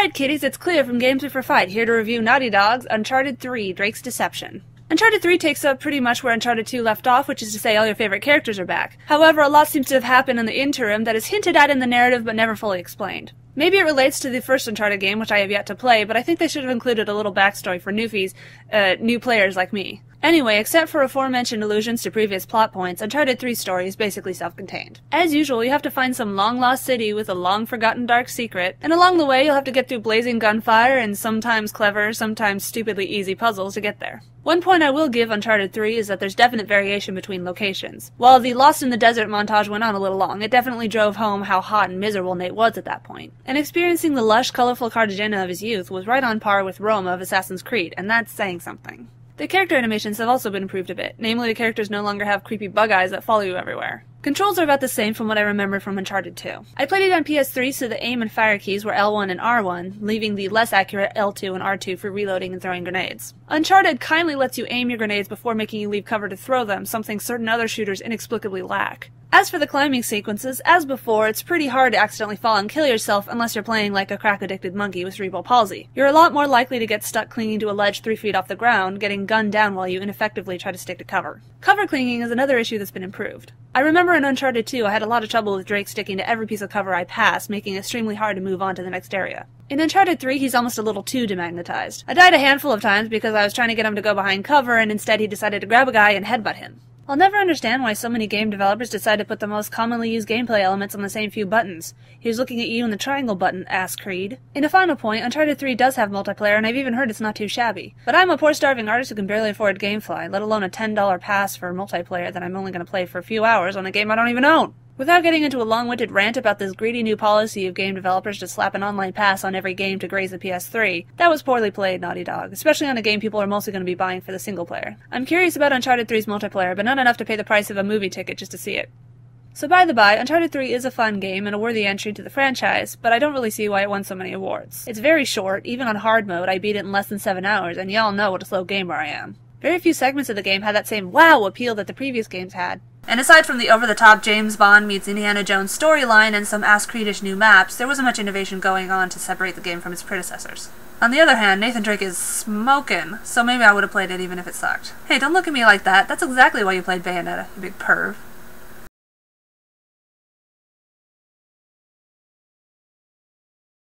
Alright kiddies, it's Cleo from Games Before Fight, here to review Naughty Dog's Uncharted 3, Drake's Deception. Uncharted 3 takes up pretty much where Uncharted 2 left off, which is to say all your favorite characters are back. However, a lot seems to have happened in the interim that is hinted at in the narrative but never fully explained. Maybe it relates to the first Uncharted game, which I have yet to play, but I think they should have included a little backstory for newfies, new players like me. Anyway, except for aforementioned allusions to previous plot points, Uncharted 3's story is basically self-contained. As usual, you have to find some long-lost city with a long-forgotten dark secret, and along the way you'll have to get through blazing gunfire and sometimes clever, sometimes stupidly easy puzzles to get there. One point I will give Uncharted 3 is that there's definite variation between locations. While the Lost in the Desert montage went on a little long, it definitely drove home how hot and miserable Nate was at that point. And experiencing the lush, colorful Cartagena of his youth was right on par with Rome of Assassin's Creed, and that's saying something. The character animations have also been improved a bit, namely the characters no longer have creepy bug eyes that follow you everywhere. Controls are about the same from what I remember from Uncharted 2. I played it on PS3, so the aim and fire keys were L1 and R1, leaving the less accurate L2 and R2 for reloading and throwing grenades. Uncharted kindly lets you aim your grenades before making you leave cover to throw them, something certain other shooters inexplicably lack. As for the climbing sequences, as before, it's pretty hard to accidentally fall and kill yourself unless you're playing like a crack-addicted monkey with cerebral palsy. You're a lot more likely to get stuck clinging to a ledge 3 feet off the ground, getting gunned down while you ineffectively try to stick to cover. Cover clinging is another issue that's been improved. I remember in Uncharted 2 I had a lot of trouble with Drake sticking to every piece of cover I passed, making it extremely hard to move on to the next area. In Uncharted 3, he's almost a little too demagnetized. I died a handful of times because I was trying to get him to go behind cover, and instead he decided to grab a guy and headbutt him. I'll never understand why so many game developers decide to put the most commonly used gameplay elements on the same few buttons. He was looking at you and the triangle button, ass Creed. In a final point, Uncharted 3 does have multiplayer, and I've even heard it's not too shabby. But I'm a poor starving artist who can barely afford GameFly, let alone a $10 pass for multiplayer that I'm only going to play for a few hours on a game I don't even own. Without getting into a long-winded rant about this greedy new policy of game developers to slap an online pass on every game to graze the PS3, that was poorly played, Naughty Dog, especially on a game people are mostly going to be buying for the single player. I'm curious about Uncharted 3's multiplayer, but not enough to pay the price of a movie ticket just to see it. So by the by, Uncharted 3 is a fun game and a worthy entry to the franchise, but I don't really see why it won so many awards. It's very short, even on hard mode I beat it in less than 7 hours, and y'all know what a slow gamer I am. Very few segments of the game had that same wow appeal that the previous games had. And aside from the over-the-top James Bond meets Indiana Jones storyline and some ass-Creedish new maps, there wasn't much innovation going on to separate the game from its predecessors. On the other hand, Nathan Drake is smokin', so maybe I would have played it even if it sucked. Hey, don't look at me like that. That's exactly why you played Bayonetta, you big perv.